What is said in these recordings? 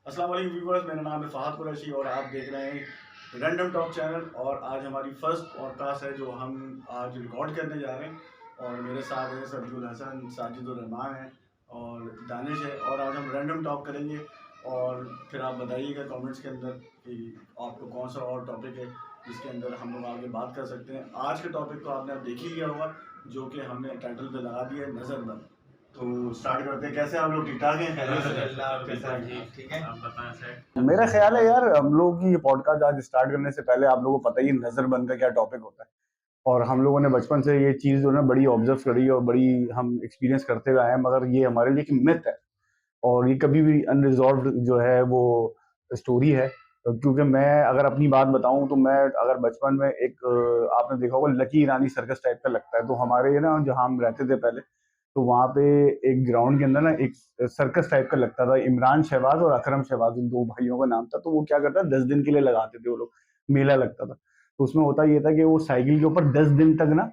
अस्सलाम वालेकुम व्यूअर्स, मेरा नाम है फ़हाद कुरैशी और आप देख रहे हैं रैंडम टॉक चैनल। और आज हमारी फर्स्ट पॉडकास्ट है जो हम आज रिकॉर्ड करने जा रहे हैं। और मेरे साथ हैं सब्जुल हसन, साजिदुर रहमान है और दानिश है। और आज हम रैंडम टॉक करेंगे और फिर आप बताइएगा कमेंट्स के अंदर कि आपको कौन सा और टॉपिक है जिसके अंदर हम लोग आगे बात कर सकते हैं। आज के टॉपिक को आपने अब देख ही लिया होगा, जो कि हमने टाइटल पे लगा दिया है, नज़रबंद। तो स्टार्ट करते हैं। कैसे आप लोग? ठीक ठाक हैं? ठीक है, आप बताएं सर। मेरा ख्याल है यार, हम लोगों की ये पॉडकास्ट आज स्टार्ट करने से पहले आप लोगों को पता ही है नजरबंद का क्या टॉपिक होता है। और हम लोगों ने बचपन से ये चीज जो है ना बड़ी ऑब्जर्व करी है और बड़ी हम एक्सपीरियंस करते हुए आए हैं, मगर ये हमारे लिए एक मिथ है और ये कभी भी अनरिजॉल्व जो है वो स्टोरी है। क्योंकि मैं अगर अपनी बात बताऊं तो मैं अगर बचपन में एक आपने देखा होगा लकी ईरानी सर्कस टाइप का लगता है, तो हमारे ना जहाँ हम रहते थे पहले, तो वहाँ पे एक ग्राउंड के अंदर ना एक सर्कस टाइप का लगता था। इमरान शहबाज और अकरम शहबाज इन दो भाइयों का नाम था। तो वो क्या करता 10 दिन के लिए लगाते थे वो लोग, मेला लगता था। तो उसमें होता ये था कि वो साइकिल के ऊपर 10 दिन तक ना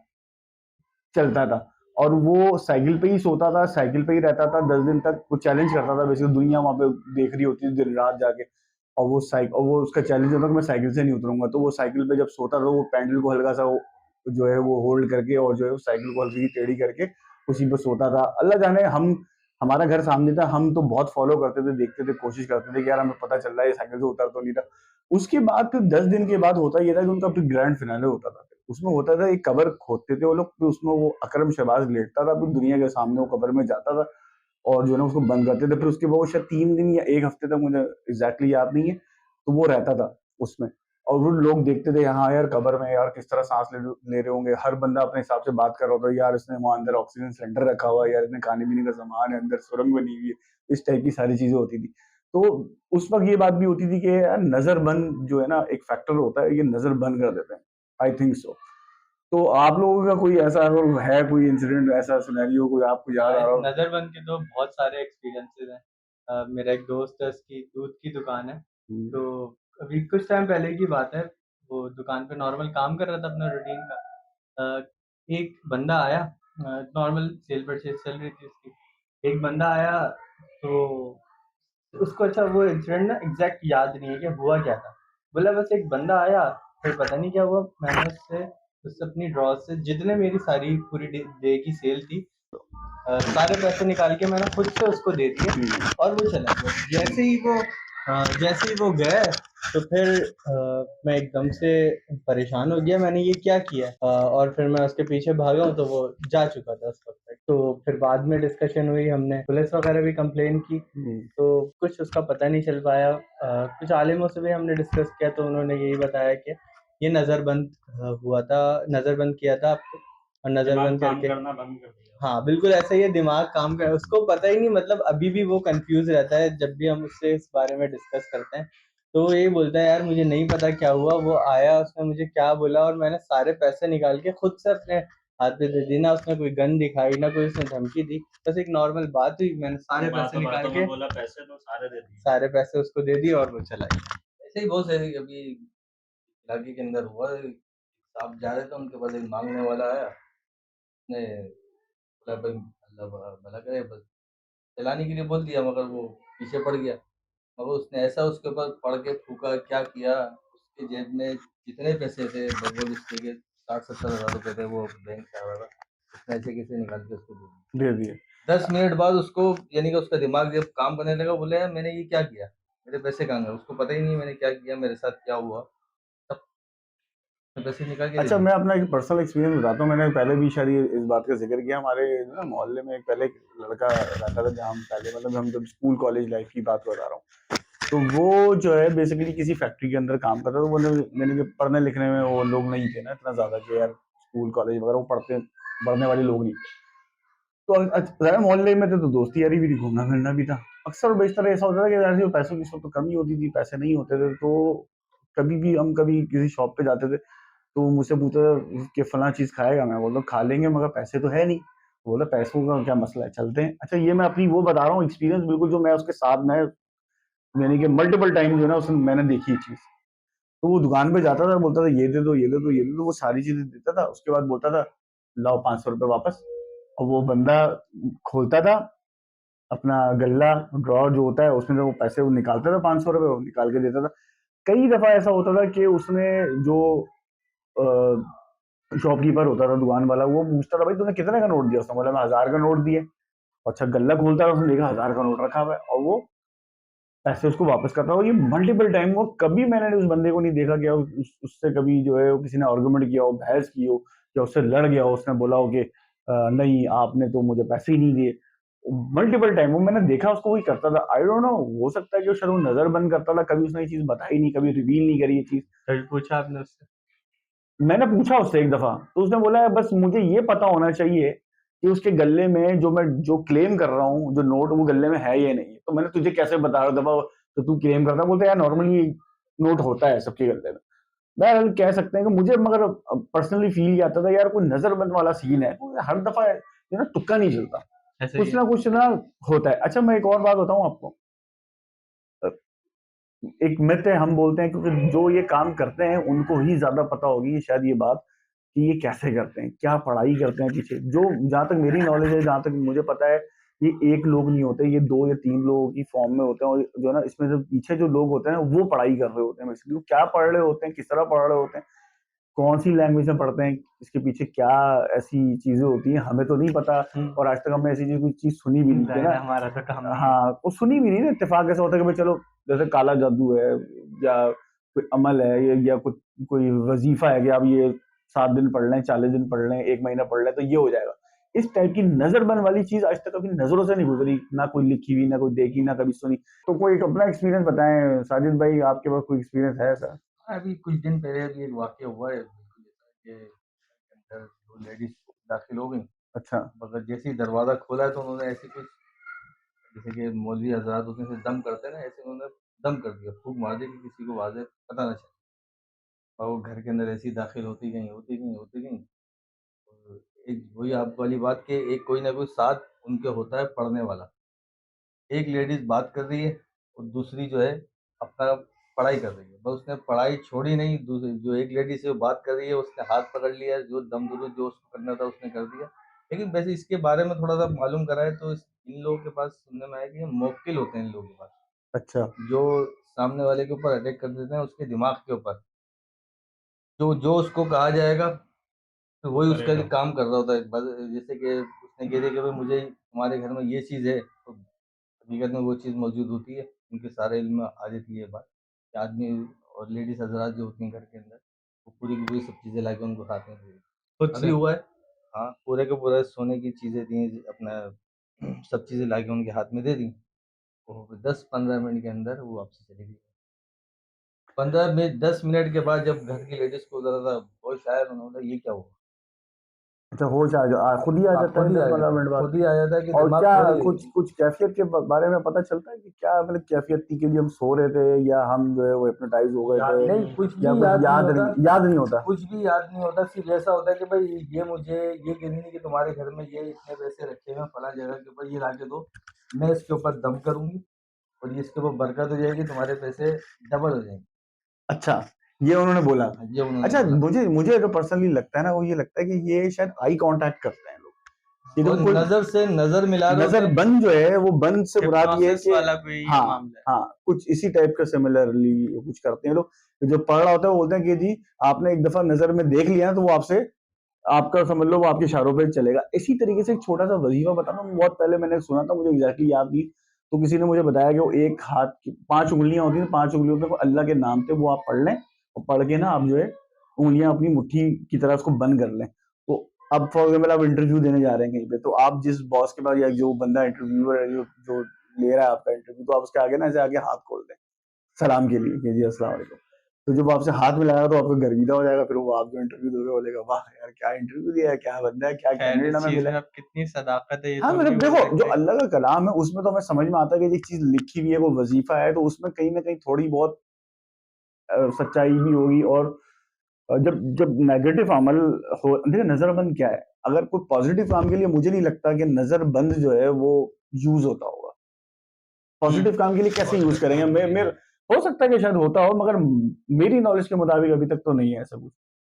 चलता था और वो साइकिल पे ही सोता था, साइकिल पे ही रहता था 10 दिन तक। वो चैलेंज करता था, बेसिकली दुनिया वहां पे देख रही होती थी दिन रात जाके। और वो उसका चैलेंज होता था कि मैं साइकिल से नहीं उतरूंगा। तो वो साइकिल पे जब सोता था वो पैंडल को हल्का सा जो है वो होल्ड करके और जो है वो साइकिल को हल्की टेढ़ी करके उसी पे सोता था। अल्लाह जाने, हम हमारा घर सामने था, हम तो बहुत फॉलो करते थे, देखते थे, कोशिश करते थे कि यार हमें पता चल रहा है ये साइकिल से उतर तो नहीं था। उसके बाद फिर 10 दिन के बाद होता ये था कि उनका फिर ग्रैंड फिनाले होता था। उसमें होता था एक कबर खोदते थे वो लोग, फिर उसमें वो अकरम शहबाज लेटता था, फिर दुनिया के सामने वो कबर में जाता था और जो है ना उसको बंद करते थे। फिर उसके बाद वो शायद 3 दिन या एक हफ्ते तक, मुझे एग्जैक्टली याद नहीं है, तो वो रहता था उसमें। और वो लोग देखते थे हाँ यार कबर में यार किस तरह सांस ले रहे होंगे। हर बंदा अपने हिसाब से बात कर रहा होता है, यार इसने वहां अंदर ऑक्सीजन सिलेंडर रखा हुआ है, यार इसने खाने पीने का सामान है, अंदर सुरंग बनी हुई है। इस टाइप की सारी चीजें होती थी। तो उस वक्त ये बात भी होती थी कि यार नजरबंद जो है ना एक फैक्टर होता है, ये नजर बंद कर देते हैं। I think so. तो आप लोगों का कोई ऐसा अगर है कोई इंसिडेंट, ऐसा सिनेरियो कोई आपको याद आ रहा हो? नजरबंद के तो बहुत सारे एक्सपीरियंसेस हैं। मेरा एक दोस्त है, उसकी दूध की दुकान है। हम्म। तो अभी कुछ टाइम पहले की बात है, वो दुकान पे नॉर्मल काम कर रहा था अपना रूटीन का। एक बंदा आया, नॉर्मल सेल परचेज चल रही थी उसकी। एक बंदा आया, तो उसको अच्छा वो इंसिडेंट ना एग्जैक्ट याद नहीं है कि हुआ क्या था। बोला बस एक बंदा आया, फिर पता नहीं क्या हुआ, मैंने उससे अपनी ड्रॉ से जितने मेरी सारी पूरी डे की सेल थी, सारे पैसे निकाल के मैंने खुद से उसको दे दिए और वो चला गया। जैसे ही वो गए, तो फिर मैं एकदम से परेशान हो गया, मैंने ये क्या किया। और फिर मैं उसके पीछे भागा तो वो जा चुका था उस वक्त तक। तो फिर बाद में डिस्कशन हुई, हमने पुलिस वगैरह भी कंप्लेन की। तो कुछ उसका पता नहीं चल पाया। कुछ आलिमों से भी हमने डिस्कस किया तो उन्होंने यही बताया कि ये नज़रबंद हुआ था, नज़रबंद किया था आपको और नज़रबंद करके करना बंद कर दिया। हाँ, बिल्कुल ऐसा ही है, दिमाग काम कर उसको पता ही नहीं, मतलब अभी भी वो कंफ्यूज रहता है जब भी हम उससे इस बारे में डिस्कस करते हैं। तो वो यही बोलता है यार मुझे नहीं पता क्या हुआ, वो आया उसने मुझे क्या बोला और मैंने सारे पैसे निकाल के खुद से अपने हाथ पे दे दी। ना उसने कोई गन दिखाई, ना कोई उसने धमकी दी, बस एक नॉर्मल बात हुई, मैंने सारे पैसे निकाल के बोला पैसे तो सारे दे दिए, सारे पैसे उसको दे दिए और वो चला गया। ऐसे ही बहुत सारे अभी इलाके के अंदर हुआ है। आप जा रहे थे, उनके पास एक मांगने वाला आया, उसने बोला भाई अल्लाह भला करे, बस चलाने के लिए बोल दिया, मगर वो पीछे पड़ गया। मगर उसने ऐसा उसके ऊपर पड़ के फूका, क्या किया, उसके जेब में जितने पैसे थे लगभग उसके के 60-70 हज़ार रुपए थे, वो बैंक से आ रहा था, उसने ऐसे कैसे निकाल के उसको दे दिया। दे दिए। 10 मिनट बाद उसको, यानी कि उसका दिमाग जब काम करने लगा, बोले यार मैंने ये क्या किया, मेरे पैसे कहाँ गए, उसको पता ही नहीं मैंने क्या किया, मेरे साथ क्या हुआ, सब पैसे निकाल के दे अच्छा, दिए। मैं अपना एक पर्सनल एक्सपीरियंस बताता हूँ। मैंने पहले भी शायद इस बात का जिक्र किया। हमारे ना मोहल्ले में एक पहले एक लड़का रहता था, जहाँ हम पहले मतलब हम जब स्कूल कॉलेज लाइफ की बात बता रहा हूँ। तो वो जो है बेसिकली किसी फैक्ट्री के अंदर काम करता था। वो मैंने पढ़ने लिखने में वो लोग नहीं थे ना इतना ज्यादा कि यार स्कूल कॉलेज वगैरह वो पढ़ने वाले लोग नहीं थे। तो ज़्यादा मोहल्ले में थे तो दोस्ती यारी भी थी, घूमना फिरना भी था। अक्सर बेशतर ऐसा होता था कि यार जो पैसों की तो कमी होती थी, पैसे नहीं होते थे, तो कभी भी हम कभी किसी शॉप पे जाते थे तो वो मुझसे पूछता था कि फलां चीज़ खाएगा? मैं बोलता खा लेंगे मगर पैसे तो है नहीं। वो बोला पैसों का क्या मसला है, चलते हैं। अच्छा, ये मैं अपनी वो बता रहा हूँ एक्सपीरियंस बिल्कुल, जो मैं उसके साथ में यानी कि मल्टीपल टाइम जो है ना उसमें मैंने देखी ये चीज़। तो वो दुकान पे जाता था, बोलता था ये दे दो, ये दे दो, ये दे दो, वो सारी चीज़ें देता था। उसके बाद बोलता था लाओ 500 रुपए वापस। और वो बंदा खोलता था अपना गल्ला ड्रॉ जो होता है उसमें से वो पैसे वो निकालता था, 500 रुपये वो निकाल के देता था। कई दफा ऐसा होता था कि उसने जो शॉपकीपर होता था, दुकान वाला, वो पूछता था भाई तूने कितने का नोट दिया? उसने बोला मैं 1000 का नोट दिया। अच्छा, गल्ला खोलता था, उसने देखा 1000 का नोट रखा हुआ है और वो पैसे उसको वापस करता हो। ये मल्टीपल टाइम हुआ, कभी मैंने उस बंदे को नहीं देखा कि उससे कभी जो है वो किसी ने आर्गुमेंट किया हो, बहस की हो, या उससे लड़ गया हो, उसने बोला हो कि नहीं आपने तो मुझे पैसे ही नहीं दिए। मल्टीपल टाइम वो मैंने देखा उसको वही करता था। आई डोंट नो, हो सकता है कि वो शायद वो नजर बंद करता था, कभी उसने ये चीज बताई नहीं, कभी रिवील नहीं करी ये चीज। कभी पूछा आपने उससे? मैंने पूछा उससे एक दफा, तो उसने बोला है बस मुझे ये पता होना चाहिए कि उसके गले में जो मैं जो क्लेम कर रहा हूँ जो नोट वो गले में है या नहीं है। तो मैंने तुझे कैसे बता रहा दफा तो तू क्लेम करता? बोलते यार नॉर्मली नोट होता है सबके गले में। बहरहाल कह सकते हैं कि मुझे मगर पर्सनली फील ये आता था यार कोई नजरबंद वाला सीन है, तो हर दफा ना तुक्का नहीं चलता, ऐसे ही है। कुछ ना होता है। अच्छा मैं एक और बात बताऊं आपको, एक मिथ है, हम बोलते हैं क्योंकि जो ये काम करते हैं उनको ही ज्यादा पता होगी शायद ये बात कि ये कैसे करते हैं, क्या पढ़ाई करते हैं पीछे। जो जहां तक मेरी नॉलेज है, जहां तक मुझे पता है, ये एक लोग नहीं होते, ये 2 या 3 लोगों की फॉर्म में होते हैं। और जो है ना इसमें जो पीछे जो लोग होते हैं वो पढ़ाई कर रहे होते हैं, बेसिकली क्या पढ़ रहे होते हैं, किस तरह पढ़ रहे होते हैं, कौन सी लैंग्वेज में पढ़ते हैं, इसके पीछे क्या ऐसी चीजें होती हैं हमें तो नहीं पता। और आज तक हमने ऐसी कोई चीज सुनी भी नहीं थी जाहिर ना। है, हमारा तो काम नहीं है। हाँ, वो सुनी भी नहीं ना। इत्तेफाक ऐसा होता है कि भाई चलो जैसे काला जादू है या कोई अमल है या कुछ कोई वजीफा है कि आप ये 7 दिन पढ़ लें, 40 दिन पढ़ लें, 1 महीना पढ़ लें तो ये हो जाएगा। इस टाइप की नजरबंद वाली चीज आज तक कभी नजरों से नहीं गुजरी, ना कोई लिखी हुई, ना कोई देखी, ना कभी सुनी। तो कोई एक अपना एक्सपीरियंस बताएं साजिद भाई, आपके पास कोई एक्सपीरियंस है ऐसा? हाँ, अभी कुछ दिन पहले अभी एक वाक़या हुआ है बिल्कुल ऐसा कि अंदर 2 लेडीज़ दाखिल हो गईं। अच्छा। मगर जैसे ही दरवाज़ा खोला तो उन्होंने ऐसे कुछ, जैसे कि मौलवी हज़रात होते हैं जैसे दम करते हैं ना, ऐसे उन्होंने दम कर दिया, फूँक मार दी कि किसी को वाज़े पता ना चले। और वो घर के अंदर ऐसे ही दाखिल होती गईं, होती गईं, होती गईं। और एक वही आपको वाली बात कि एक कोई ना कोई साथ उनके होता है पढ़ने वाला। एक लेडीज़ बात कर रही है और दूसरी जो है अपना पढ़ाई कर रही है। बस उसने पढ़ाई छोड़ी नहीं, दूसरी जो एक लेडी से वो बात कर रही है उसने हाथ पकड़ लिया, जो दम-दरूद जो उसको करना था उसने कर दिया। लेकिन वैसे इसके बारे में थोड़ा-सा मालूम करा है तो इन लोगों के पास सुनने में आया कि ये मुवक्किल होते हैं इन लोगों के पास, अच्छा। जो सामने वाले के ऊपर अटैक कर देते हैं उसके दिमाग के ऊपर। जो जो उसको कहा जाएगा तो वही उसका करेगा। काम कर रहा होता है। बस जैसे कि उसने कह दिया कि भाई मुझे तुम्हारे घर में ये चीज़ है, तो हकीकत में वो चीज़ मौजूद होती है। उनके सारे इल्म में आ जाती है ये बात कि आदमी और लेडीज़ हज़रात जो होती हैं घर के अंदर, वो पूरी की पूरी सब चीज़ें लाके उनको हाथ में दे दी। खुद अभी से। हुआ है। हाँ, पूरे के पूरा सोने की चीज़ें दी, अपना सब चीज़ें लाके उनके हाथ में दे दी। और 10-15 मिनट के अंदर वो वापस चली गई। 15 मिनट 10 मिनट के बाद जब घर की लेडीज़ को ज़रा-सा होश आया तो उन्होंने बोला ये क्या हुआ? अच्छा, होश खुद ही आ हाँ, जाता है 10-15 मिनट बाद? खुद ही आ जाता है कि और दिमाग क्या थोड़ी। कुछ कुछ कैफियत के बारे में पता चलता है कि क्या मतलब कैफियत थी कि हम सो रहे थे या हम जो है वो हिप्नोटाइज हो गए याद थे, ही नहीं, नहीं है। कुछ या भी कुछ याद नहीं होता, याद नहीं होता? कुछ भी याद नहीं होता, सिर्फ़ ऐसा होता है कि भई ये मुझे ये कह रही थी कि तुम्हारे घर में ये इतने पैसे रखे हुए हैं फलाँ जगह के ऊपर, ये लाके दो, मैं इसके ऊपर दम करूँगी और ये इसके ऊपर बरकत हो जाएगी, तुम्हारे पैसे डबल हो जाएँगे। अच्छा, ये उन्होंने बोला। हाँ, ये उन्होंने अच्छा, बोला। मुझे मुझे जो पर्सनली लगता है ना वो ये लगता है कि ये शायद आई कांटेक्ट करते हैं लोग। ये वो देखो कोई नज़र से नज़र मिला रहे होते नजर हैं। बंद जो है वो बंद से मुराद ये है हिप्नोसिस कि वाला कोई हाँ, मामला है। हाँ, कुछ इसी टाइप का सिमिलरली कुछ करते हैं लोग। जो पढ़ रहा होता है वो बोलते हैं कि जी आपने एक दफा नजर में देख लिया ना तो वो आपसे आपका समझ लो वो आपके इशारों पे चलेगा। इसी तरीके से एक छोटा सा वजीफा बताना, बहुत पहले मैंने सुना था, मुझे एग्जैक्टली याद नहीं। तो किसी ने मुझे बताया कि वो एक हाथ की 5 उंगलियां होती हैं, 5 उंगलियों पे वो अल्लाह के नाम पे वो आप पढ़ लें और पढ़ के ना आप जो है उंगलियां अपनी मुट्ठी की तरह उसको बंद कर लें। तो अब फॉर एग्जाम्पल आप इंटरव्यू देने जा रहे हैं कहीं पे, तो आप जिस बॉस के पास या जो बंदा इंटरव्यूअर है जो ले रहा है आपका इंटरव्यू, तो आप उसके आगे ना ऐसे आगे हाथ खोल दें सलाम के लिए कि जी अस्सलाम वालेकुम। तो जब आपसे हाथ मिलाएगा तो आपको गर्विदा हो जाएगा, फिर वो आप जो इंटरव्यू दोगे बोलेगा वाह यार क्या इंटरव्यू दिया है, क्या बंदा है, क्या खैर कैंडिडेट इस हमें चीज़ मिला में है। अब कितनी सदाकत है ये हाँ तो हम नहीं मतलब बोल देखो जो सकते। अल्लाह का कलाम है उसमें तो हमें समझ में आता है कि एक चीज लिखी हुई है, वो वजीफा है, तो उसमें कहीं ना कहीं थोड़ी बहुत सच्चाई भी होगी। और जब जब नेगेटिव अमल हो, देखिए नजरबंद क्या है, अगर कोई पॉजिटिव काम के लिए मुझे नहीं लगता कि नजरबंद जो है वो यूज होता होगा। पॉजिटिव काम के लिए कैसे यूज पॉज़िटिव करेंगे? काम के लिए। हो सकता है कि शायद होता हो, मगर मेरी नॉलेज के मुताबिक अभी तक तो नहीं है ऐसा कुछ।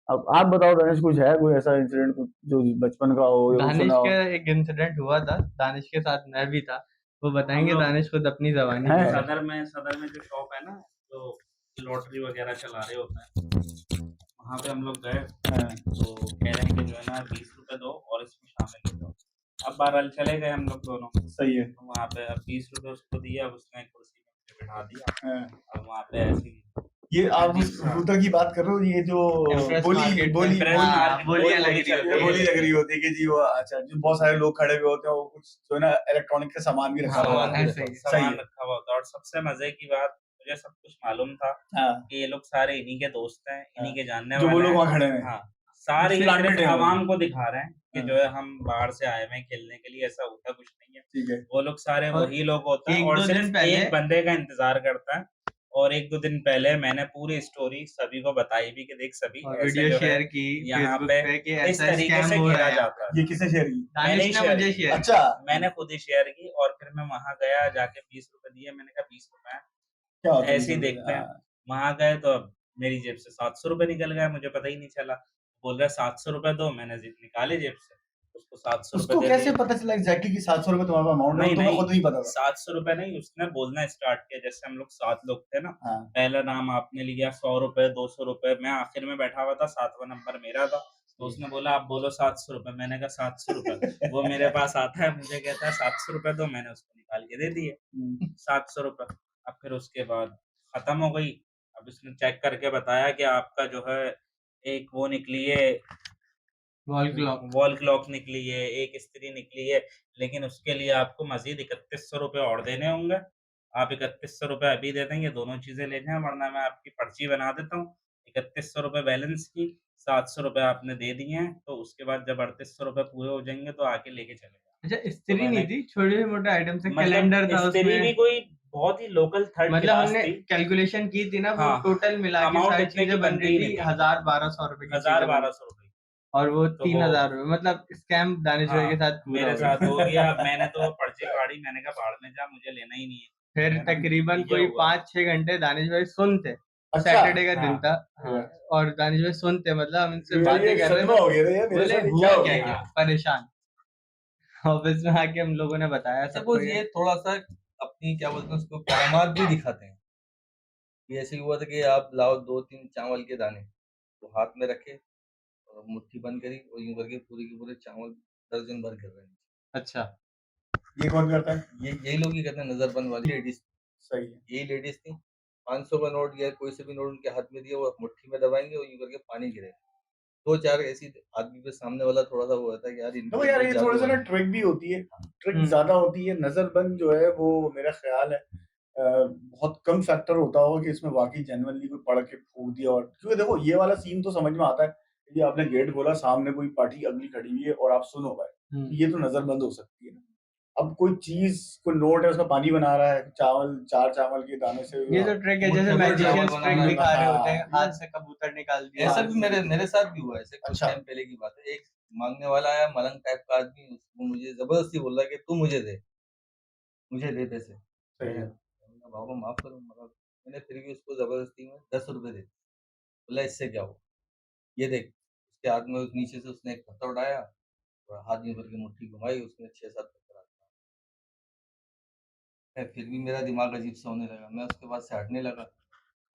अब आप बताओ दानिश, कुछ है कोई ऐसा इंसिडेंट कुछ जो बचपन का हो या कुछ दानिश सुना का हो? एक इंसिडेंट हुआ था, दानिश के साथ मैं भी था। वो बताएंगे लोग- दानिश खुद अपनी ज़बानी हैं? में। सदर में जो शॉप है ना, जो लॉटरी वगैरह चला रहे होते हैं, वहाँ पे हम लोग गए तो कह रहे हैं कि जो है ना 20 रुपए दो और इसमें शामिल हो जाओ। अब बहरहाल चले गए हम लोग दोनों, सही है। तो वहाँ पे अब 20 रुपए उसको दिया, अब उसने कुर्सी में मुझे बिठा दिया। हाँ। अब वहाँ पे ऐसी ये आप अजीब उस सा- रूटा की बात कर रहे हो, ये जो Impress बोली market बोली में। Impress बोली market, बोलियां बोली लग रही चल होती ये है। बोली लग रही होती है कि जी वो अच्छा, जो बहुत सारे लोग खड़े हुए होते हैं, वो कुछ जो है ना इलेक्ट्रॉनिक का सामान भी रखा हाँ, हुआ सामान है। भी ऐसे ही। रखा सही सामान है। रखा हुआ होता है। और सबसे मजे की बात, मुझे सब कुछ मालूम था हाँ, कि ये लोग सारे इन्हीं के दोस्त हैं, इन्हीं के जानने जो वो वाले लोग हैं। वहाँ खड़े हैं। हाँ, सारे ये Planted सिर्फ हैं वो। आवाम को दिखा रहे हैं कि हाँ। जो है हम बाहर से आए हुए हैं खेलने के लिए, ऐसा होता कुछ नहीं है। ठीक है। वो लोग सारे और वही लोग होते हैं एक और दो दिन सिर्फ पहले- एक बंदे का इंतजार करता है। और 1-2 दिन पहले मैंने पूरी स्टोरी सभी को बताई भी कि देख सभी और ऐसे वीडियो जो है शेयर की यहाँ फेसबुक पे पे कि इस ऐसा तरीके स्कैम से हो रहा खेला है यहाँ जाता है। ये किसने शेयर की? मैंने दानिश ही ने शेयर मुझे की। शेयर अच्छा, मैंने खुद ही शेयर की और फिर मैं वहाँ गया, जाके 20 रुपए दिए। मैंने कहा 20 रुपए हैं, क्या होता है ऐसे ही ये सब? देखते हैं। हाँ। वहाँ गए तो अब मेरी जेब से 700 रुपए निकल गए, मुझे पता ही नहीं चला। बोल रहा है 700 रुपए दो, मैंने निकाले जेब से, उसको 700 रुपए उसको दे कैसे दिए। पता चला एग्जैक्टली कि 700 रुपए तुम्हारा अमाउंट है? नहीं, तुम्हें नहीं, खुद नहीं पता था? 700 रुपए नहीं, उसने बोलना स्टार्ट किया। जैसे हम लोग 7 लोग थे ना, हाँ। पहला नाम आपने लिया 100 रुपए, 200 रुपए, मैं आखिर में बैठा हुआ था, 7वां नंबर मेरा था। तो उसने बोला आप बोलो 700 रुपए, मैंने कहा 700 रुपए। वो मेरे पास आता है, मुझे कहता है 700 रुपए दो, मैंने उसको निकाल के दे दिए 700 रुपए। अब फिर उसके बाद खत्म हो गई। अब उसने चेक करके बताया कि आपका जो है एक वो निकली है, वॉल क्लॉक निकली है, एक इस्त्री निकली है, लेकिन उसके लिए आपको मजीद 3100 रुपए और देने होंगे। आप 3100 रुपए अभी दे देंगे, दोनों चीजें ले जाएं, वरना मैं आपकी पर्ची बना देता हूँ 3100 रुपए बैलेंस की, 700 रुपए आपने दे दिए हैं। तो उसके बाद जब 3800 रुपए पूरे हो जाएंगे तो आके लेके चले जाओ। अच्छा स्त्री मैंने- नहीं थी, छोटे मोटे आइटम से मतलब कैलेंडर था इस्त्री भी उसमें। कोई बहुत ही लोकल थर्ड मतलब क्लास हमने थी। कैलकुलेशन की थी ना, वो हाँ, टोटल मिला के अमाउंट सारी इतने की चीजें बन बनती रही ही थी नहीं थी। 1000-1200 रुपए की चीजें 1000-1200 रुपए। और वो तो 3000 रुपए, मतलब स्कैम दानिश भाई हाँ, के साथ पूरा मेरे हो गया। साथ हो गया। मैंने तो पर्ची फाड़ी, मैंने कहा भाड़ में जा, मुझे लेना ही नहीं है। फिर है ना? तकरीबन ये कोई हुआ। 5-6 घंटे दानिश भाई सुनते। अच्छा। सैटरडे का दिन हाँ। था। हाँ, और दानिश भाई सुनते, मतलब हम इनसे ये बातें कर रहे सदमा थे, हो गया था यार मेरे बोले साथ, ये हुआ हो क्या गया? क्या, हाँ। परेशान। ऑफिस में आके हम लोगों ने बताया अच्छा सबको कुछ ये। ये थोड़ा सा अपनी क्या बोलते हैं उसको करामात भी दिखाते हैं। ये ऐसे हुआ था कि आप लाओ 2-3 चावल के दाने, तो हाथ में रखे और मुट्ठी बंद करी और यूं करके पूरे के पूरे चावल दर्जन भर गिर रहे हैं। अच्छा, ये कौन करता है? ये यही लोग ही करते हैं, नजरबंद वाली लेडीज। सही है। यही लेडीज थी। 500 का नोट या कोई से भी नोट उनके हाथ में दिया, वो मुट्ठी में दबाएंगे और यूं करके पानी गिरे। 2-4 ऐसी आदमी पे सामने वाला थोड़ा सा वो होता है कि यार तो यार ये थोड़ा सा ना ट्रिक भी होती है, ट्रिक ज्यादा होती है। नजरबंद जो है वो मेरा ख्याल है बहुत कम फैक्टर होता होगा कि इसमें वाकई जेन्युइनली कोई पढ़ के फूक दिया। और क्योंकि देखो ये वाला सीन तो समझ में आता है कि आपने गेट खोला, सामने कोई पार्टी अगली खड़ी हुई है और आप सुनो भाई, ये तो नजरबंद हो सकती है ना। अब कोई चीज, कोई नोट है उसमें पानी बना रहा है, चावल 4 चावल के दाने से ये तो ट्रिक है, जैसे मुट्ठी भर मैजिशियंस चावल ट्रिक बनाना, दिखा रहे होते हैं, हाँ। हाथ से कबूतर निकाल दिया। ऐसा भी मेरे साथ भी हुआ है। ऐसे कुछ अच्छा। टाइम पहले की बात है। एक मांगने वाला आया, मलंग टाइप का आदमी, वो मुझे जबरदस्ती बोल रहा है कि तू मुझे दे पैसे। सही है। मैंने कहा, बाबा माफ करो, मगर मैंने फिर भी उसको जबरदस्ती में 10 रुपए दे दिए। बोला इससे क्या हो, ये देख। उसके हाथ में नीचे से उसने एक पत्थर उठाया और हाथ में करके मुट्ठी घुमाई, उसमें 6-7 पत्थर आते हैं। फिर भी मेरा दिमाग अजीब सा होने लगा, मैं उसके बाद से हटने लगा।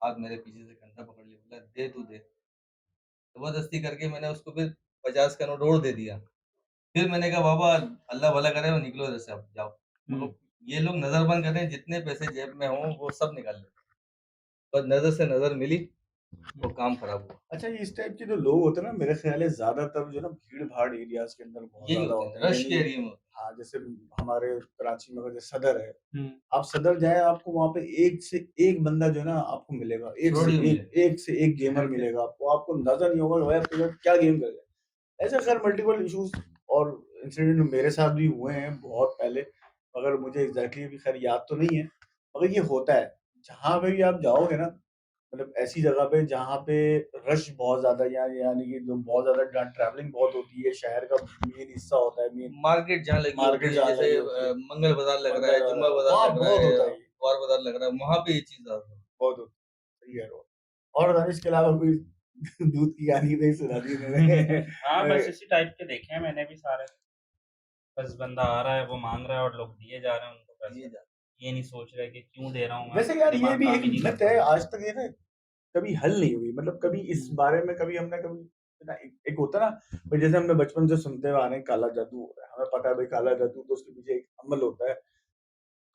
हाथ मेरे पीछे से कंधा पकड़ लिया, बोला दे तू दे। जबरदस्ती करके मैंने उसको फिर 50 का नोट और दे दिया। फिर मैंने कहा बाबा अल्लाह भला करे, वो निकलो इधर से, अब जाओ। मतलब ये लोग नजरबंद करते हैं, जितने पैसे जेब में हों वो सब निकाल लेते हैं। बस नजर से नजर मिली तो काम खराब हुआ। अच्छा, ये इस टाइप के जो लोग होते हैं ना, मेरे ख्याल है ज्यादातर जो ना भीड़ भाड़ एरियाज के अंदर बहुत यही ज्यादा होते होते हैं, हैं। रश के यानी एरिया में। हाँ, जैसे हमारे कराची में अगर जैसे सदर है, आप सदर जाए, आपको वहाँ पे एक से एक बंदा जो है ना आपको मिलेगा, एक से एक गेमर मिलेगा आपको। आपको नजर नहीं होगा कि भाई आपके साथ क्या गेम कर रहे हैं। ऐसे खैर मल्टीपल इश्यूज और इंसिडेंट मेरे साथ भी हुए हैं बहुत पहले, मगर मुझे एग्जैक्टली भी खैर याद तो नहीं है। मगर ये होता है जहाँ पे भी आप जाओगे ना, मतलब ऐसी जगह पे जहाँ पे रश बहुत ज्यादा, यानी कि जो बहुत ज्यादा ट्रैवलिंग बहुत होती है, शहर का मेन हिस्सा होता है, मेन मार्केट जहाँ लगी मार्केट होती है, जहाँ लगी जैसे होती है, मंगल बाजार लग रहा है, जुम्मा बाजार वहाँ लग रहा बहुत है, होता है, वार बाजार लग रहा है, वहाँ पे ये चीज ज्यादा है। बहुत होता है। सही कह रहे हो। और दानिश के अलावा कोई दूध की कहानी नहीं सुना दी मैंने। हाँ, बस इसी टाइप के देखे हैं मैंने भी सारे। बस बंदा आ रहा है, वो मांग रहा है और लोग दिए जा रहे हैं उनको पैसे, दिए जाते ये नहीं सोच रहे कि क्यों दे रहा हूँ मैं, वैसे यार ये दिमाग भी काम एक ही नहीं मिथ करता। है, आज तक ये ना कभी हल नहीं हुई। मतलब कभी इस बारे में कभी हमने कभी ना एक होता है ना भाई, जैसे हमने बचपन से सुनते हुए आ रहे हैं काला जादू हो रहा है, हमें पता है भाई काला जादू, तो उसके पीछे एक अमल होता है,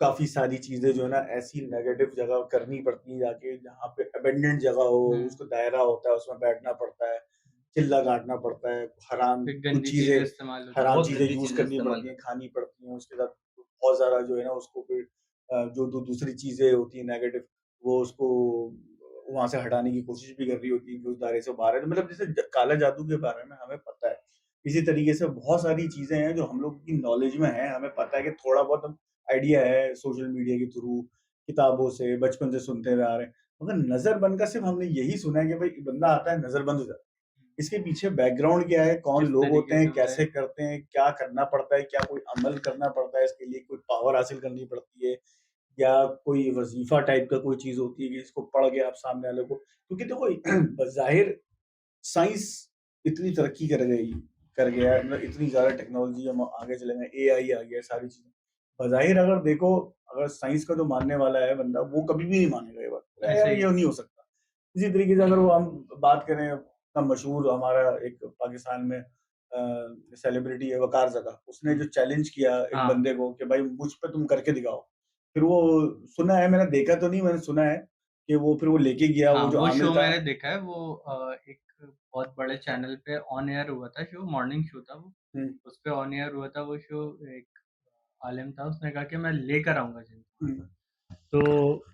काफी सारी चीजें जो है ना ऐसी नेगेटिव जगह करनी पड़ती है जाके, जहाँ पे अबेंडेंट जगह हो, उसको दायरा होता है, उसमें बैठना पड़ता है, चिल्ला काटना पड़ता है, हराम फिर कुछ गंदी चीजें चीजें इस्तेमाल होती हैं। हराम बहुत चीजें गंदी यूज चीजें करनी इस्तेमाल पड़ती हैं, करते खानी पड़ती हैं, उसके साथ बहुत सारा जो है ना उसको फिर जो दूसरी चीजें होती हैं नेगेटिव, वो उसको वहां से हटाने की कोशिश भी कर रही होती है कि उस दायरे से बाहर है। तो मतलब जैसे काला जादू के बारे में हमें पता है, इसी तरीके से बहुत सारी चीजें हैं जो हम लोग की नॉलेज में है, हमें पता है कि थोड़ा बहुत आइडिया है सोशल मीडिया के थ्रू, किताबों से, बचपन से सुनते हुए आ रहे हैं। मगर नजरबंद का सिर्फ हमने यही सुना है कि भाई बंदा आता है नजरबंद हो जाता है। इसके पीछे बैकग्राउंड क्या है, कौन किस लोग होते तरीके से हैं, होता है? कैसे करते हैं, क्या करना पड़ता है, क्या कोई अमल करना पड़ता है इसके लिए, कोई पावर हासिल करनी पड़ती है, या कोई वजीफा टाइप का कोई चीज होती है कि इसको पढ़ के आप सामने वाले को, क्योंकि देखो बज़ाहिर साइंस इतनी तरक्की कर गया है, मतलब इतनी ज़्यादा टेक्नोलॉजी, हम आगे चले गए, एआई आ गया, सारी चीज़ें। बज़ाहिर अगर देखो, अगर साइंस का जो मानने वाला है बंदा, वो कभी भी नहीं मानेगा ये बात। ऐसे यार ही ये नहीं हो सकता। इसी तरीके से अगर वो हम बात करें, इतना मशहूर हमारा एक पाकिस्तान में सेलिब्रिटी है वकार ज़का, उसने जो चैलेंज किया एक हाँ। बंदे को कि भाई मुझ पे तुम करके दिखाओ। फिर वो सुना है, मैंने देखा तो नहीं, मैंने सुना है कि वो फिर वो लेके गया, हाँ, वो जो वो आमिल शो था। मैंने देखा है। वो एक बहुत बड़े चैनल पे ऑन एयर हुआ था शो, मॉर्निंग शो था वो। हुँ, उसपे ऑन एयर हुआ था वो शो। एक आलिम था, उसने कहा कि मैं लेकर आऊँगा जिनको हुँ। आना। तो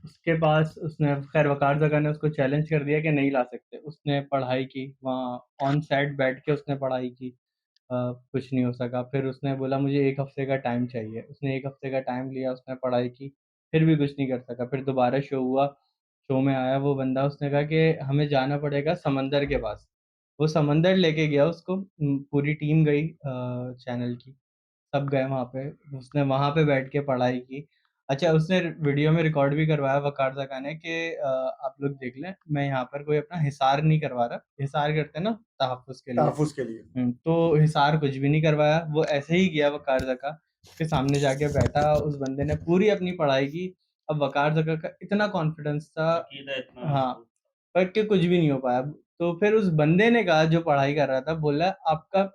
उसके पास उसने खैर वकार जगह ने उसको चैलेंज कर दिया कि नहीं ला सकते। उसने पढ़ाई की, वहाँ ऑन साइट बैठ के उसने पढ़ाई की। कुछ नहीं हो सका। फिर उसने बोला मुझे 1 हफ्ते का टाइम चाहिए। उसने 1 हफ्ते का टाइम लिया, उसने पढ़ाई की, फिर भी कुछ नहीं कर सका। फिर दोबारा शो हुआ, शो में आया वो बंदा, उसने कहा कि हमें जाना पड़ेगा समंदर के पास। वो समंदर लेके गया उसको, पूरी टीम गई चैनल की। सब गए वहाँ पे, उसने वहाँ पे बैठ के पढ़ाई की। अच्छा, उसने वीडियो में रिकॉर्ड भी करवाया वकार ज़का ने कि आप लोग देख लें, मैं यहाँ पर कोई अपना हिसार नहीं करवा रहा। हिसार करते हैं ना तहफ़्फ़ुज़ के लिए। तहफ़्फ़ुज़ के लिए। तो हिसार कुछ भी नहीं करवाया, वो ऐसे ही गया वकार ज़का, उसके सामने जाके बैठा, उस बंदे ने पूरी अपनी पढ़ाई की। अब वकार ज़का का इतना कॉन्फिडेंस था, अकीदा इतना हाँ, मजबूत। पर कि कुछ भी नहीं हो पाया। तो फिर उस बंदे ने कहा जो पढ़ाई कर रहा था, बोला आपका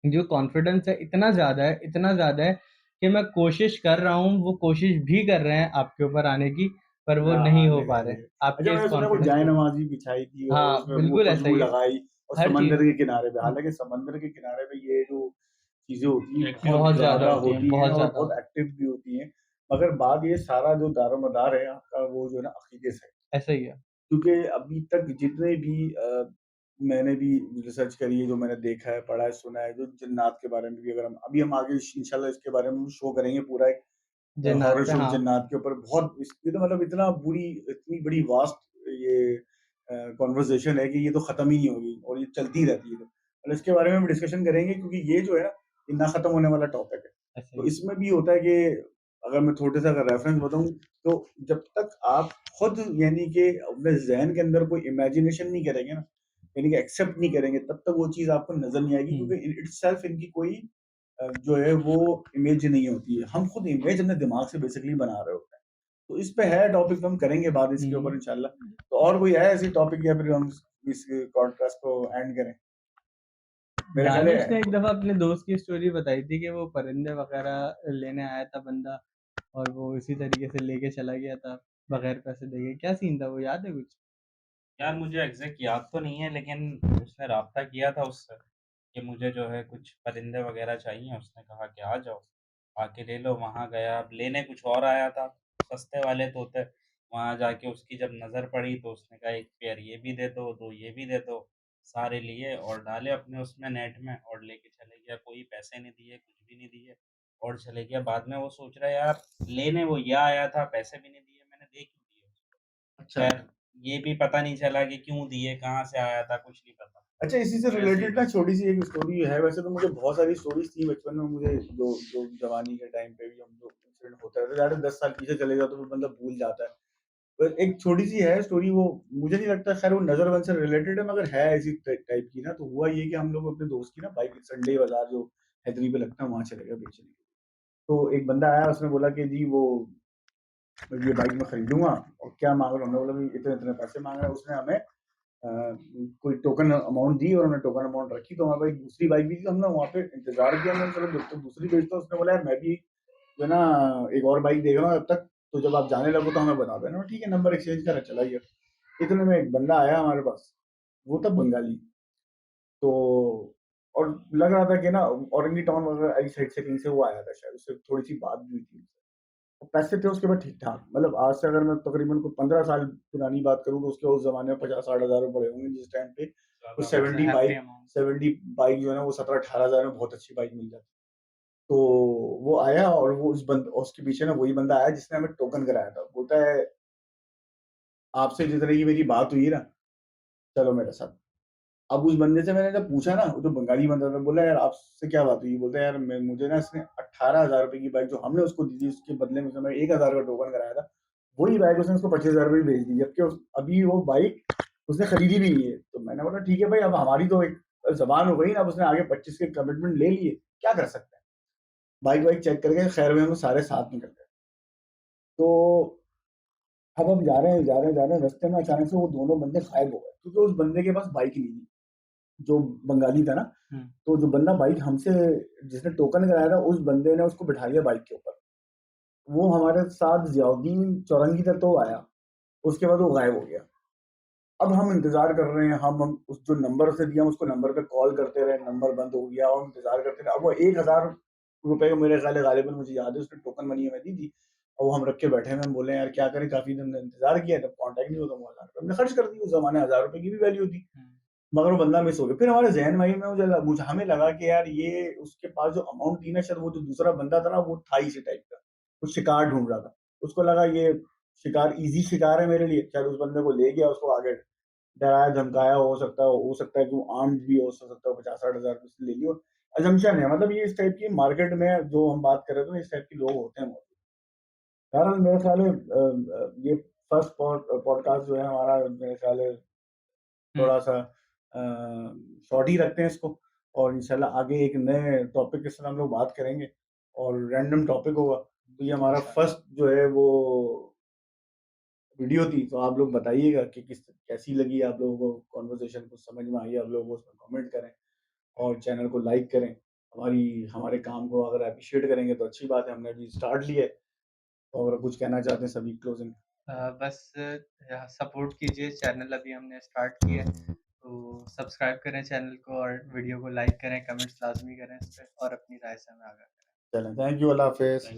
जो कॉन्फिडेंस है इतना ज़्यादा है कि मैं कोशिश कर रहा हूँ, वो कोशिश भी कर रहे हैं आपके ऊपर आने की, पर वो नहीं हो आने के पा रहे, लिए। अच्छा, आपके इस मैंने सुना है वो कॉन्फिडेंस की वजह से। जाए-नमाज़ी बिछाई थी और हाँ, उसमें वो बिल्कुल ऐसा खुशबू ही है, लगाई और हर चीज़। समंदर के किनारे पे, हुँ, हालाँकि समंदर के किनारे पे ये जो चीज़ें होती हैं एक्टिव बहुत बहुत भी ज़्यादा ज़्यादा होती होती हैं, होती हैं बहुत और ज़्यादा बहुत होती हैं, एक्टिव भी होती हैं। मगर बात ये सारा जो दारोमदार है आपका, वो जो है ना अक़ीदे से है। ऐसा ही है। क्योंकि अभी तक जितने भी मैंने भी रिसर्च करी है, जो मैंने देखा है, पढ़ा है, सुना है, जो जिन्नात के बारे में भी, अगर हम आगे इंशाल्लाह इसके बारे में शो करेंगे पूरा एक जिन्नात हॉरर पे शो हाँ, जिन्नात के ऊपर। बहुत ये तो मतलब इतनी बड़ी वास्ट ये कॉन्वर्सेशन है कि ये तो खत्म ही नहीं होगी और ये चलती रहती है। और इसके बारे में भी डिस्कशन करेंगे, क्योंकि ये जो है ना, ये ना खत्म होने वाला टॉपिक है। ऐसा तो ही है। इसमें भी होता है कि अगर मैं थोड़े सा अगर रेफरेंस बताऊं, तो जब तक आप खुद यानी कि अपने जहन के अंदर कोई इमेजिनेशन नहीं करेंगे ना, यानी कि एक्सेप्ट नहीं करेंगे, तब तक वो चीज़ आपको नज़र नहीं आएगी, हुँ, क्योंकि इटसेल्फ इनकी कोई जो है वो इमेज नहीं होती है। हम खुद इमेज अपने दिमाग से बेसिकली बना रहे होते हैं। तो इस पे है टॉपिक, तो हम करेंगे बात इसके हुँ। ऊपर इंशाल्लाह। तो और कोई है ऐसी टॉपिक, या फिर हम इस पॉडकास्ट को एंड करें? मेरे ख्याल दानिश ने है। एक दफ़ा अपने दोस्त की स्टोरी बताई थी कि वो परिंदे वग़ैरह लेने आया था बंदा, और वो इसी तरीके से लेके चला गया था, बगैर पैसे दिए। क्या सीन था वो, याद है कुछ? यार मुझे एग्ज़ैक्ट याद तो नहीं है, लेकिन उसने राब्ता किया था उससे कि मुझे जो है कुछ परिंदे वग़ैरह चाहिए। उसने कहा कि आ जाओ, आके ले लो। वहाँ गया, अब लेने कुछ और आया था, सस्ते वाले तोते। वहाँ जाके उसकी जब नज़र पड़ी तो उसने कहा 1 पेयर ये भी दे दो, 2 ये भी दे दो। सारे लिए और डाले अपने उसमें नेट में और लेके चले गया। कोई पैसे नहीं दिए, कुछ भी नहीं दिए और चले गया। बाद में वो सोच रहा है यार, लेने वो ये आया था, पैसे भी नहीं दिए, मैंने दे क्यों दिए उसको? अच्छा। खैर, ये भी पता नहीं चला कि क्यों दिए, कहाँ से आया था, कुछ नहीं पता। अच्छा, इसी से तो ऐसे ही रिलेटेड ना बस। छोटी सी एक स्टोरी है। वैसे तो मुझे बहुत सारी स्टोरीज थी बचपन में, मुझे जो जो जवानी के टाइम पे भी हम लोग इंसिडेंट होता है, तो ज़्यादा 10 साल पीछे चले जाओ तो फिर बंदा भूल जाता है। पर एक छोटी सी है स्टोरी, वो मुझे नहीं लगता खैर वो नजरबंद से रिलेटेड है, मगर है इसी टाइप की ना। तो हुआ ये कि हम लोग अपने दोस्त की ना बाइक संडे बाजार जो हैदरी पे लगता है वहां चले गए बेचने के लिए। तो एक बंदा आया, उसने बोला कि जी वो ये बाइक मैं खरीदूंगा, और क्या मांग रहा हूँ? हमने बोला भी इतने इतने पैसे मांग रहा है। उसने हमें कोई टोकन अमाउंट दी और हमने टोकन अमाउंट रखी। तो हमारे पास एक दूसरी बाइक भी थी, तो हमने वहाँ पे इंतजार किया। मैंने चलो जब तक दूसरी बेचता हूँ। उसने बोला यार मैं भी जो है ना एक और बाइक देख रहा हूँ, जब तक तो जब आप जाने लगो तो हमें बता देना। ठीक है, नंबर एक्सचेंज करा, चला गया। इतने में एक बंदा आया हमारे पास, वो था बंगाली। तो और लग रहा था कि ना औरंगी टाउन वगैरह आई साइड से कहीं से वो आया था शायद, उससे थोड़ी सी बात भी हुई थी। और पैसे थे उसके पास ठीक ठाक, मतलब आज से अगर मैं तकरीबन को 15 साल पुरानी बात करूँ तो उसके उस जमाने में 50-60 हजार रुपए पड़े होंगे, जिस टाइम पे वो ज़्यादा seventy hefty bike amount। 70 bike जो है ना वो 17-18 हजार में बहुत अच्छी बाइक मिल जाती। तो वो आया और वो उसके पीछे ना वही बंदा आया जिसने हमें टोकन कराया था। बोलता है आपसे जिस तरह की मेरी बात हुई ना, चलो मेरे साथ। अब उस बंदे से मैंने जब पूछा ना, वो जो बंगाली बंदा था, बोला यार आपसे क्या बात हुई? बोलता है यार मुझे ना इसने 18 हजार रुपए की बाइक जो हमने उसको दी थी, उसके बदले में उसने 1 हजार का टोकन कराया था, वही बाइक उसने उसको 25 हजार रुपए बेच दी, जबकि अभी वो बाइक उसने खरीदी भी नहीं है। तो मैंने बोला ठीक है भाई, अब हमारी तो एक जबान हो गई ना, अब उसने आगे 25 के कमिटमेंट ले लिए, क्या कर सकते हैं? बाइक वाइक चेक करके खैर में हम लोग सारे साथ निकल गए। तो अब हम जा रहे हैं जा रहे हैं जा रहे हैं, रास्ते में अचानक से वो दोनों बंदे गायब हो गए, क्योंकि उस बंदे के पास बाइक नहीं थी, जो बंगाली था ना। तो जो बंदा बाइक हमसे जिसने टोकन कराया था, उस बंदे ने उसको बिठा लिया बाइक के ऊपर। वो हमारे साथ जियाउद्दीन चौरंगी तक तो आया, उसके बाद वो गायब हो गया। अब हम इंतजार कर रहे हैं, हम उस जो नंबर से दिया उसको नंबर पे कॉल करते रहे, नंबर बंद हो गया और इंतजार करते रहे। अब वो 1 हजार रुपए का मेरे ख्याल है, गालिबन मुझे याद है, उसने टोकन मनी हमें दी थी। और वो हम रख के बैठे हैं, हम बोले यार क्या करें, काफी दिन इंतजार किया, जब कॉन्टेक्ट नहीं होता, 1000 रुपए हमने खर्च कर दी। उस जमाने 1000 रुपए की भी वैल्यू थी, मगर वो बंदा मिस हो गया। फिर हमारे जहन में मुझे हमें लगा कि यार ये उसके पास जो अमाउंट थी ना, शायद वो जो दूसरा बंदा था ना, वो था इसी टाइप का, कुछ शिकार ढूंढ रहा था। उसको लगा ये शिकार इजी शिकार है मेरे लिए, शायद उस बंदे को ले गया, उसको आगे डराया धमकाया, हो सकता है कि वो आर्म्ड भी हो सकता है, 50-60 हजार रुपए ले लियो। अजम्पशन है, मतलब ये इस टाइप की मार्केट में जो हम बात कर रहे थे ना, इस टाइप के लोग होते हैं मौजूद। बहरहाल मेरे ख्याल है ये फर्स्ट पॉडकास्ट जो है हमारा, मेरे ख्याल है थोड़ा सा शॉर्ट ही रखते हैं इसको, और इंशाल्लाह आगे एक नए टॉपिक के साथ हम लोग बात करेंगे और रैंडम टॉपिक होगा। तो ये हमारा फर्स्ट जो है वो वीडियो थी। तो आप लोग बताइएगा कि कैसी लगी आप लोगों को कॉन्वर्सेशन, कुछ समझ में आई आप लोगों को, उसमें कमेंट करें और चैनल को लाइक करें। हमारे काम को अगर अप्रिशिएट करेंगे तो अच्छी बात है, हमने अभी स्टार्ट लिया है। और कुछ कहना चाहते हैं सभी क्लोजिंग? बस सपोर्ट कीजिए, चैनल अभी हमने स्टार्ट किया है, तो सब्सक्राइब करें चैनल को और वीडियो को लाइक करें, कमेंट्स लाजमी करें इस पे और अपनी राय से हमें आगाह करें। चलें, थैंक यू, अल्लाह हाफिज़।